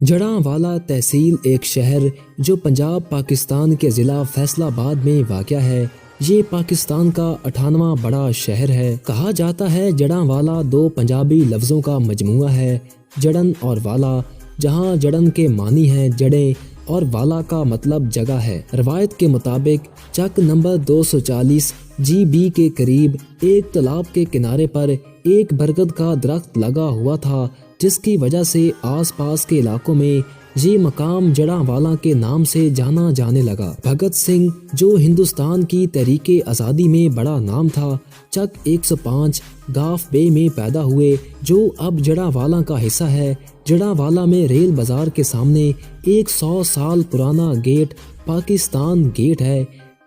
جڑاں تحصیل ایک شہر جو پنجاب پاکستان کے ضلع فیصل آباد میں واقع ہے۔ یہ پاکستان کا 98واں بڑا شہر ہے۔ کہا جاتا ہے جڑاں دو پنجابی لفظوں کا مجموعہ ہے، جڑن اور والا، جہاں جڑن کے معنی ہیں جڑیں اور والا کا مطلب جگہ ہے۔ روایت کے مطابق چک نمبر 240 GB کے قریب ایک تالاب کے کنارے پر ایک برگد کا درخت لگا ہوا تھا، جس کی وجہ سے آس پاس کے علاقوں میں یہ مقام جڑاں کے نام سے جانا جانے لگا۔ بھگت سنگھ، جو ہندوستان کی تحریک آزادی میں بڑا نام تھا، چک 105 گاف بے میں پیدا ہوئے، جو اب جڑاں کا حصہ ہے۔ جڑاں میں ریل بازار کے سامنے ایک 100 سال پرانا گیٹ پاکستان گیٹ ہے،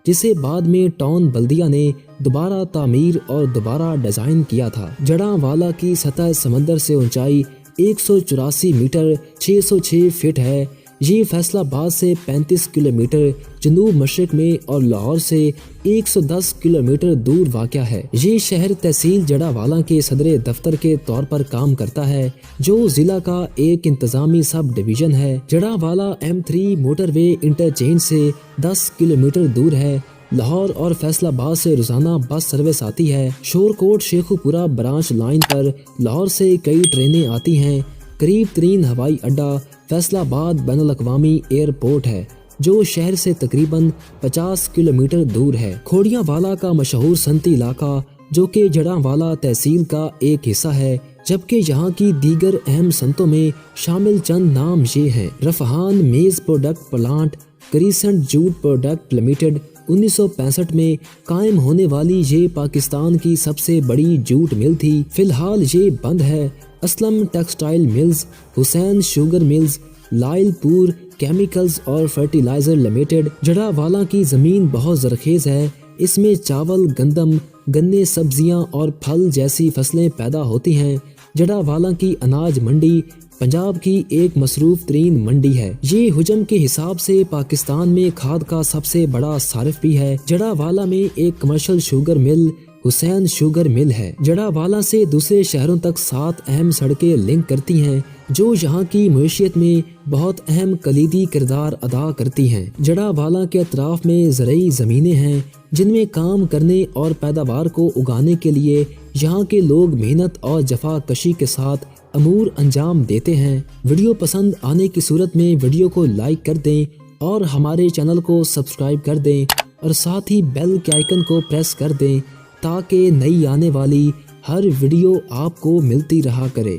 جسے بعد میں ٹاؤن بلدیہ نے دوبارہ تعمیر اور دوبارہ ڈیزائن کیا تھا۔ جڑاں کی سطح سمندر سے اونچائی 184 میٹر 606 فٹ ہے۔ یہ فیصل آباد سے 35 کلومیٹر جنوب مشرق میں اور لاہور سے 110 کلومیٹر دور واقع ہے۔ یہ شہر تحصیل جڑاں کے صدر دفتر کے طور پر کام کرتا ہے، جو ضلع کا ایک انتظامی سب ڈویژن ہے۔ جڑاں M3 موٹر وے انٹرچینج سے 10 کلومیٹر دور ہے۔ لاہور اور فیصل آباد سے روزانہ بس سروس آتی ہے۔ شورکوٹ شیخوپورہ برانچ لائن پر لاہور سے کئی ٹرینیں آتی ہیں۔ قریب ترین ہوائی اڈہ فیصل آباد بین الاقوامی ایئرپورٹ ہے، جو شہر سے تقریباً 50 کلومیٹر دور ہے۔ کھوڑیاں والا کا مشہور صنعتی علاقہ، جو کہ جڑاں تحصیل کا ایک حصہ ہے، جبکہ یہاں کی دیگر اہم صنعتوں میں شامل چند نام یہ ہیں: Rafhan maize product plant, Crescent jute product limited. 1965 میں قائم ہونے والی یہ پاکستان کی سب سے بڑی جوٹ مل تھی، فی الحال یہ بند ہے۔ اسلم ٹیکسٹائل ملز، حسین شوگر ملز، لائل پور کیمیکلز اور فرٹیلائزر لمیٹڈ۔ جڑاں کی زمین بہت زرخیز ہے، اس میں چاول، گندم، گنے، سبزیاں اور پھل جیسی فصلیں پیدا ہوتی ہیں۔ جڑاں کی اناج منڈی پنجاب کی ایک مصروف ترین منڈی ہے۔ یہ حجم کے حساب سے پاکستان میں کھاد کا سب سے بڑا صارف بھی ہے۔ جڑاں میں ایک کمرشل شوگر مل حسین شوگر مل ہے۔ جڑاں سے دوسرے شہروں تک 7 اہم سڑکیں لنک کرتی ہیں، جو یہاں کی معیشت میں بہت اہم کلیدی کردار ادا کرتی ہیں۔ جڑاں کے اطراف میں زرعی زمینیں ہیں، جن میں کام کرنے اور پیداوار کو اگانے کے لیے یہاں کے لوگ محنت اور جفا کشی کے ساتھ امور انجام دیتے ہیں۔ ویڈیو پسند آنے کی صورت میں ویڈیو کو لائک کر دیں اور ہمارے چینل کو سبسکرائب کر دیں اور ساتھ ہی بیل کے آئیکن کو پریس کر دیں، تاکہ نئی آنے والی ہر ویڈیو آپ کو ملتی رہا کرے۔